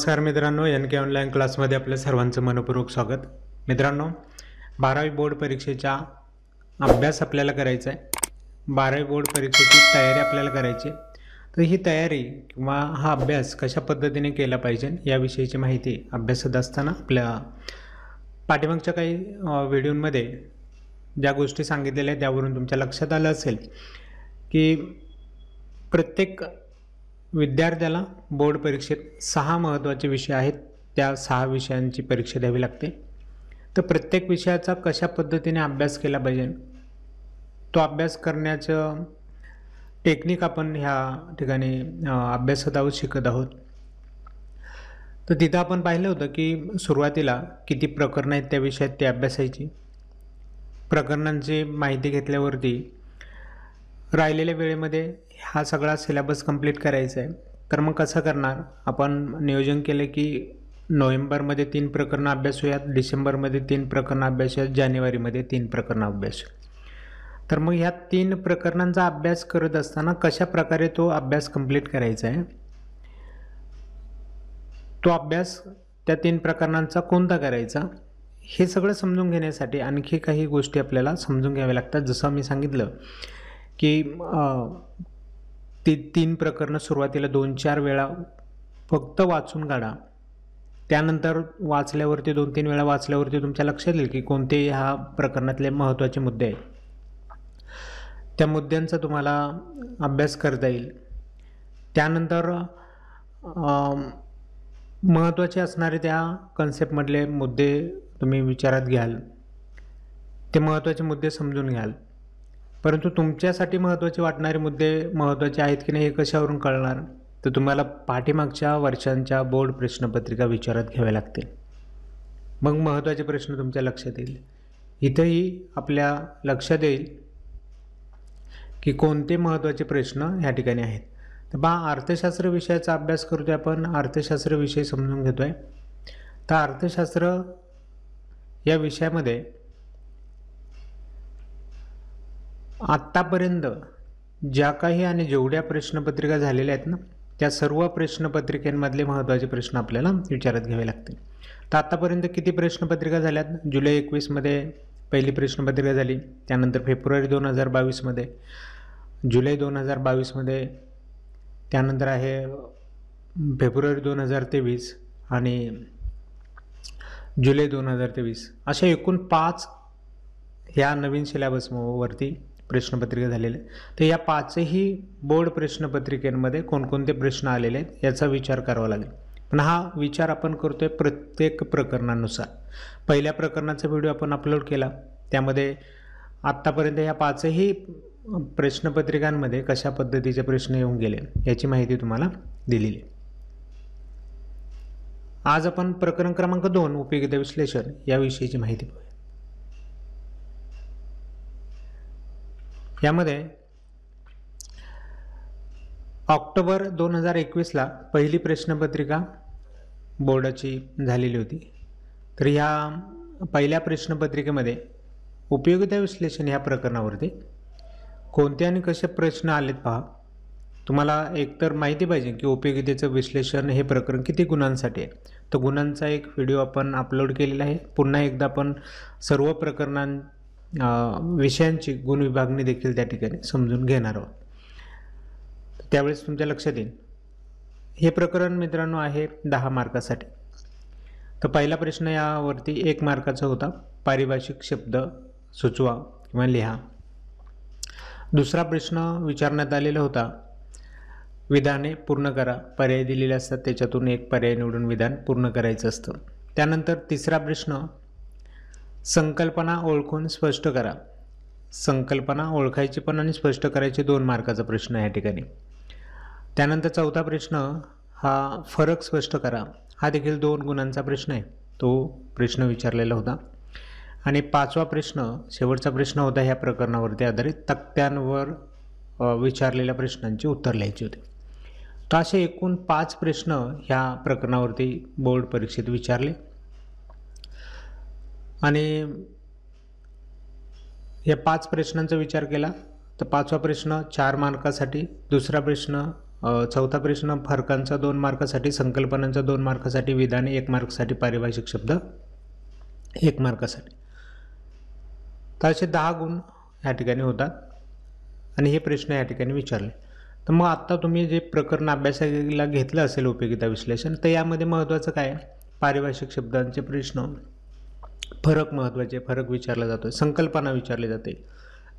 नमस्कार मित्रांनो, एन के ऑनलाईन क्लासमध्ये आपल्या सर्वांचं मनपूर्वक स्वागत. मित्रांनो, 12वी बोर्ड परीक्षेचा अभ्यास आपल्याला करायचा आहे. 12वी बोर्ड परीक्षेची तयारी आपल्याला करायची आहे. तर ही तयारी किंवा हा अभ्यास कशा पद्धतीने केला पाहिजे याविषयीची माहिती अभ्यासत असताना आपल्या पाठीमागच्या काही व्हिडिओमध्ये ज्या गोष्टी सांगितलेल्या आहेत त्यावरून तुमच्या लक्षात आलं असेल की प्रत्येक विद्यार्थ्याला बोर्ड परीक्षेत 6 महत्त्वाचे विषय आहेत. त्या 6 विषयांची परीक्षा द्यावी लागते. तर प्रत्येक विषयाचा कशा पद्धतीने अभ्यास केला पाहिजे, तो अभ्यास करण्याचं टेक्निक आपण ह्या ठिकाणी अभ्यासत आहोत, शिकत आहोत. तर तिथं आपण पाहिलं होतं की सुरुवातीला किती प्रकरणं आहेत त्या विषयात ते अभ्यासायची. प्रकरणांची माहिती घेतल्यावरती राहिलेल्या वेळेमध्ये हा सगळा सिलेबस कंप्लीट करायचा आहे. तर मग कसं करणार, आपण नियोजन केलं की नोव्हेंबरमध्ये 3 प्रकरणं अभ्यासूयात, डिसेंबरमध्ये 3 प्रकरणं अभ्यासूयात, जानेवारीमध्ये 3 प्रकरणं अभ्यासूयात. तर मग ह्या 3 प्रकरणांचा अभ्यास करत असताना कशा प्रकारे तो अभ्यास कंप्लीट करायचा आहे, तो अभ्यास त्या 3 प्रकरणांचा कोणता करायचा, हे सगळं समजून घेण्यासाठी आणखी काही गोष्टी आपल्याला समजून घ्याव्या लागतात. जसं मी सांगितलं की ती 3 प्रकरणं सुरुवातीला 2-4 वेळा फक्त वाचून काढा. त्यानंतर वाचल्यावरती 2-3 वेळा वाचल्यावरती तुमच्या लक्षात येईल की कोणते ह्या प्रकरणातले महत्त्वाचे मुद्दे आहेत. त्या मुद्द्यांचा तुम्हाला अभ्यास करता येईल. त्यानंतर महत्त्वाचे असणारे त्या कन्सेप्टमधले मुद्दे तुम्ही विचारात घ्याल, ते महत्त्वाचे मुद्दे समजून घ्याल. परंतु तुमच्यासाठी महत्त्वाचे वाटणारे मुद्दे महत्त्वाचे आहेत की नाही हे कशावरून कळणार, तर तुम्हाला पाठीमागच्या वर्षांच्या बोर्ड प्रश्नपत्रिका विचारात घ्याव्या लागतील. मग महत्त्वाचे प्रश्न तुमच्या लक्षात येईल. इथंही आपल्या लक्षात येईल की कोणते महत्त्वाचे प्रश्न ह्या ठिकाणी आहेत. तर अर्थशास्त्र विषयाचा अभ्यास करतोय आपण, अर्थशास्त्र विषय समजून घेतोय. तर अर्थशास्त्र या विषयामध्ये आत्तापर्यंत ज्या काही आणि जेवढ्या प्रश्नपत्रिका झालेल्या आहेत ना, त्या सर्व प्रश्नपत्रिकांमधले महत्त्वाचे प्रश्न आपल्याला विचारात घ्यावे लागतील. तर आत्तापर्यंत किती प्रश्नपत्रिका झाल्यात? जुलै 21मध्ये पहिली प्रश्नपत्रिका झाली, त्यानंतर फेब्रुवारी 2022मध्ये, जुलै 2022मध्ये, त्यानंतर आहे फेब्रुवारी 2023 आणि जुलै 2023. अशा एकूण 5 ह्या नवीन सिलेबसवरती प्रश्नपत्रिका झालेल्या आहेत. तर या 5ही बोर्ड प्रश्नपत्रिकेमध्ये कोणकोणते प्रश्न आलेले आहेत याचा विचार करावा लागेल. पण हा विचार आपण करतोय प्रत्येक प्रकरणानुसार. पहिल्या प्रकरणाचा व्हिडिओ आपण अपलोड केला, त्यामध्ये आत्तापर्यंत या 5ही प्रश्नपत्रिकांमध्ये कशा पद्धतीचे प्रश्न येऊन गेले याची माहिती तुम्हाला दिलेली आहे. आज आपण प्रकरण क्रमांक 2 उपयोगिता विश्लेषण याविषयीची माहिती पाहूया. यामध्ये ऑक्टोबर 2021ला पहिली प्रश्नपत्रिका बोर्डाची झालेली होती. तर ह्या पहिल्या प्रश्नपत्रिकेमध्ये उपयोगिता विश्लेषण ह्या प्रकरणावरती कोणते आणि कसे प्रश्न आलेत पहा. तुम्हाला एकतर माहिती पाहिजे की उपयोगितेचं विश्लेषण हे प्रकरण किती गुणांसाठी आहे. तर गुणांचा एक व्हिडिओ आपण अपलोड केलेला आहे. पुन्हा एकदा आपण सर्व विषयांची गुण विभागणी देखील त्या ठिकाणी समजून घेणार आहोत. त्यावेळेस तुमच्या लक्षात येईल. हे प्रकरण मित्रांनो आहे 10 मार्कासाठी. तर पहिला प्रश्न यावरती 1 मार्काचा होता, पारिभाषिक शब्द सुचवा किंवा लिहा. दुसरा प्रश्न विचारण्यात आलेला होता, विधाने पूर्ण करा. पर्याय दिलेले असतात, त्याच्यातून एक पर्याय निवडून विधान पूर्ण करायचं असतं. त्यानंतर तिसरा प्रश्न, संकल्पना ओळखून स्पष्ट करा. संकल्पना ओळखायची पण आणि स्पष्ट करायचे 2 मार्काचा प्रश्न या ठिकाणी. त्यानंतर चौथा प्रश्न हा फरक स्पष्ट करा. हा देखील 2 गुणांचा प्रश्न आहे, तो प्रश्न विचारलेला होता. आणि 5वा प्रश्न शेवटचा प्रश्न होता ह्या प्रकरणावरती आधारित तक्त्यांवर विचारलेल्या प्रश्नांची उत्तर लिहायची होती. तर असे एकूण 5 प्रश्न ह्या प्रकरणावरती बोर्ड परीक्षेत विचारले. आणि या 5 प्रश्नांचा विचार केला तर 5वा प्रश्न 4 मार्कासाठी, दुसरा प्रश्न चौथा प्रश्न फरकांचा 2 मार्कासाठी, संकल्पनांचा 2 मार्कासाठी, विधाने 1 मार्कसाठी, पारिभाषिक शब्द 1 मार्कासाठी. तर असे 10 गुण ह्या ठिकाणी होतात आणि हे प्रश्न या ठिकाणी विचारले. तर मग आत्ता तुम्ही जे प्रकरण अभ्यासाला घेतलं असेल उपयोगिता विश्लेषण, तर यामध्ये महत्त्वाचं काय आहे? पारिभाषिक शब्दांचे प्रश्न, फरक महत्त्वाचे, फरक विचारला जातो, संकल्पना विचारली जाते,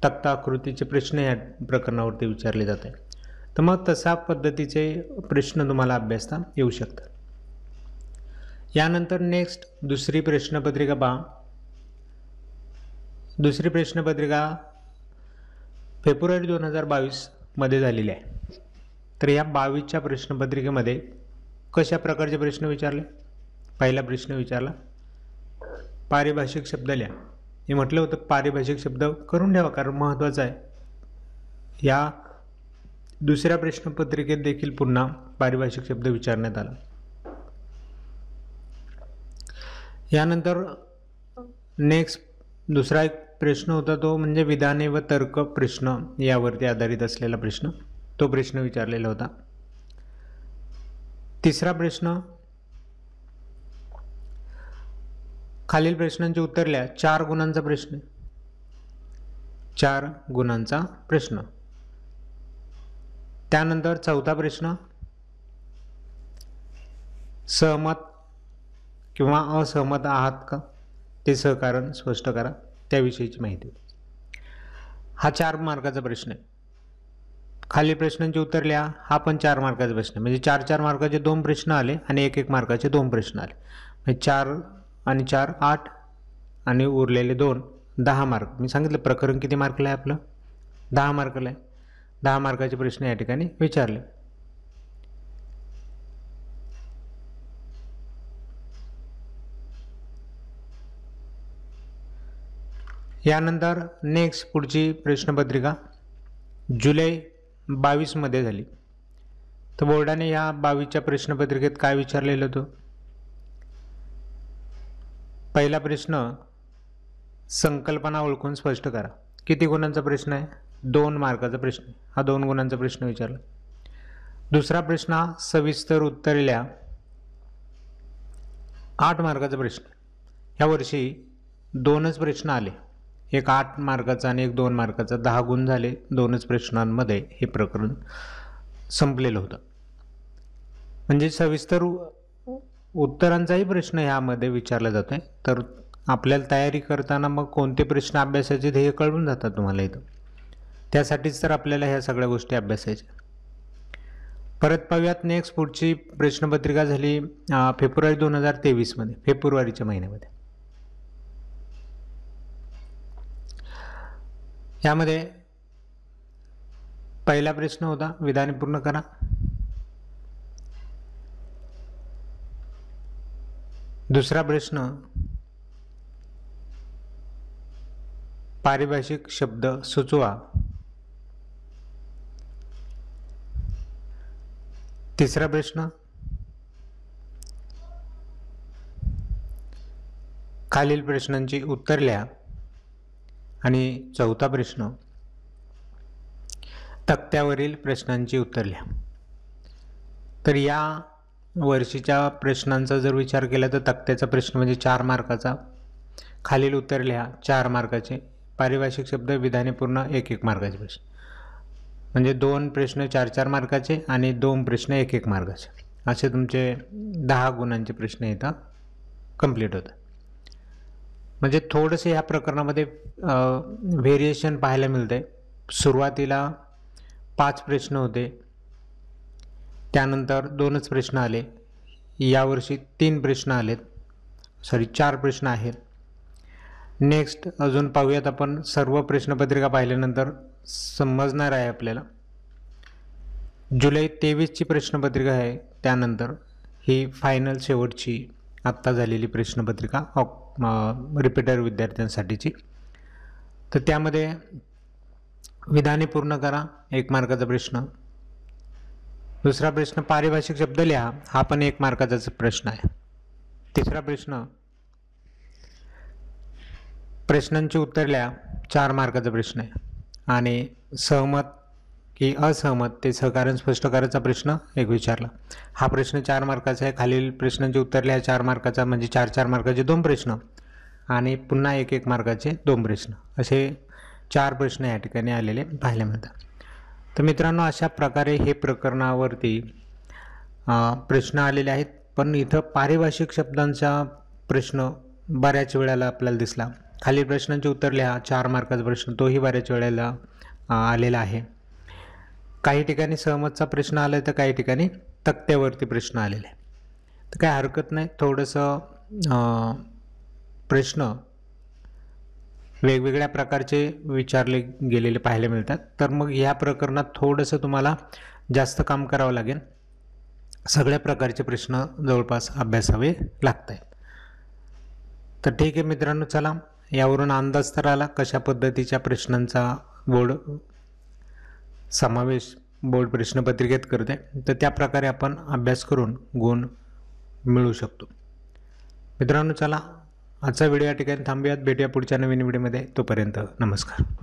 तक्ता आकृतीचे प्रश्न या प्रकरणावरती विचारले जाते. तर मग तशा पद्धतीचे प्रश्न तुम्हाला अभ्यासता येऊ शकतात. यानंतर नेक्स्ट दुसरी प्रश्नपत्रिका पहा. दुसरी प्रश्नपत्रिका फेब्रुवारी 2022 मध्ये झालेली आहे. तर या 22च्या प्रश्नपत्रिकेमध्ये कशा प्रकारचे प्रश्न विचारले? पहिला प्रश्न विचारला पारिभाषिक शब्द लिहा. हे म्हटलं होतं पारिभाषिक शब्द करून ठेवा कारण महत्त्वाचं आहे. या दुसऱ्या प्रश्नपत्रिकेत देखील पुन्हा पारिभाषिक शब्द विचारण्यात आला. यानंतर नेक्स्ट दुसरा एक प्रश्न होता तो म्हणजे विधाने व तर्क प्रश्न यावरती आधारित असलेला प्रश्न, तो प्रश्न विचारलेला होता. तिसरा प्रश्न खालील प्रश्नांची उत्तर लिहा. 4 गुणांचा प्रश्न, 4 गुणांचा प्रश्न. त्यानंतर चौथा प्रश्न सहमत किंवा असहमत आहात का ते सहकारण स्पष्ट करा, त्याविषयीची माहिती. हा 4 मार्काचा प्रश्न आहे. खालील प्रश्नांची उत्तर लिहा. हा पण 4 मार्काचा प्रश्न, म्हणजे 4 मार्काचे 2 प्रश्न आले आणि 1 मार्काचे 2 प्रश्न आले, म्हणजे 4 आणि 4 8 आणि उरलेले 2 10 मार्क. मी सांगितलं प्रकरण किती मार्कला आहे आपलं? 10 मार्कला आहे. 10 मार्काचे प्रश्न या ठिकाणी विचारले. यानंतर नेक्स्ट पुढची प्रश्नपत्रिका जुलै 22 मध्ये झाली. तर बोर्डाने या 22च्या प्रश्नपत्रिकेत काय विचारलेलं होतं? पहिला प्रश्न संकल्पना ओळखून स्पष्ट करा. किती गुणांचा प्रश्न आहे? 2 मार्काचा प्रश्न. हा 2 गुणांचा प्रश्न विचारला. दुसरा प्रश्न हा सविस्तर उत्तर लिहा. 8 मार्काचा प्रश्न. ह्या वर्षी 2च प्रश्न आले, एक 8 मार्काचा आणि एक 2 मार्काचा. 10 गुण झाले 2च प्रश्नांमध्ये. हे प्रकरण संपलेलं होतं. म्हणजे सविस्तर उत्तरांचाही प्रश्न ह्यामध्ये विचारला जातो आहे. तर आपल्याला तयारी करताना मग कोणते प्रश्न अभ्यासाचे हे कळून जातात तुम्हाला इथं. त्यासाठीच तर आपल्याला ह्या सगळ्या गोष्टी अभ्यासायच्या. परत पाहूयात नेक्स्ट पुढची प्रश्नपत्रिका झाली फेब्रुवारी 2023 मध्ये, फेब्रुवारीच्या महिन्यामध्ये. यामध्ये पहिला प्रश्न होता विधाने पूर्ण करा. दुसरा प्रश्न पारिभाषिक शब्द सुचवा. तिसरा प्रश्न खालील प्रश्नांची उत्तर लिहा. आणि चौथा प्रश्न तक्त्यावरील प्रश्नांची उत्तर लिहा. तर या वर्षीच्या प्रश्नांचा जर विचार केला तर तक्त्याचा प्रश्न म्हणजे 4 मार्काचा. खालील उत्तर लिहा 4 मार्काचे. पारिभाषिक शब्द विधाने पूर्ण 1 मार्काचे प्रश्न, म्हणजे 2 प्रश्न 4 मार्काचे आणि 2 प्रश्न 1 मार्काचे. असे तुमचे 10 गुणांचे प्रश्न इथं कंप्लीट होतात. म्हणजे थोडंसं ह्या प्रकरणामध्ये व्हेरिएशन पाहायला मिळते. सुरुवातीला 5 प्रश्न होते, त्यानंतर 2च प्रश्न आले. यावर्षी 3 प्रश्न आलेत, 4 प्रश्न आहेत. नेक्स्ट अजून पाहूयात आपण. सर्व प्रश्नपत्रिका पाहिल्यानंतर समजणार आहे आपल्याला. जुलै 23ची प्रश्नपत्रिका आहे. त्यानंतर ही फायनल शेवटची आत्ता झालेली प्रश्नपत्रिका रिपीटर विद्यार्थ्यांसाठीची. तर त्यामध्ये विधाने पूर्ण करा 1 मार्काचा प्रश्न. दुसरा प्रश्न पारिभाषिक शब्द लिहा. हा पण 1 मार्काचाच प्रश्न आहे. तिसरा प्रश्न प्रश्नांची उत्तर लिहा. 4 मार्काचा प्रश्न आहे. आणि सहमत की असहमत ते सहकारण स्पष्ट करायचा प्रश्न एक विचारला। हा प्रश्न 4 मार्काचा आहे। खालील प्रश्नांची उत्तरले ह्या 4 मार्काचा म्हणजे 4 मार्काचे 2 प्रश्न आणि पुन्हा 1 मार्काचे 2 प्रश्न असे 4 प्रश्न या ठिकाणी आलेले पाहायला मिळतात। तर मित्रांनो, अशा प्रकारे हे प्रकरणावरती प्रश्न आलेले आहेत। पण इथं पारिभाषिक शब्दांचा प्रश्न बऱ्याच वेळेला आपल्याला दिसला। खालील प्रश्नांची उत्तर लिहा 4 मार्काचा प्रश्न तोही बऱ्याच वेळेला आलेला आहे। काही ठिकाणी सहमतचा प्रश्न आला तर काही ठिकाणी तक्त्यावरती प्रश्न आलेले आहे। तर काय हरकत नाही, थोडंसं प्रश्न वेगवेगळ्या प्रकारचे विचारले गेलेले पाहायला मिळतात। तर मग ह्या प्रकरणात थोडंसं तुम्हाला जास्त काम करावं लागेल। सगळ्या प्रकारचे प्रश्न जवळपास अभ्यासावे लागत आहेत। तर ठीक आहे मित्रांनो, चला यावरून अंदाज तर आला कशा पद्धतीच्या प्रश्नांचा समावेश बोर्ड प्रश्नपत्रिकेत करते। तर त्या प्रकारे आपण अभ्यास करून गुण मिळवू शकतो। मित्रांनो, चला आजचा व्हिडिओ या ठिकाणी थांबूयात। भेटूया पुढच्या नवीन व्हिडिओमध्ये। तोपर्यंत नमस्कार।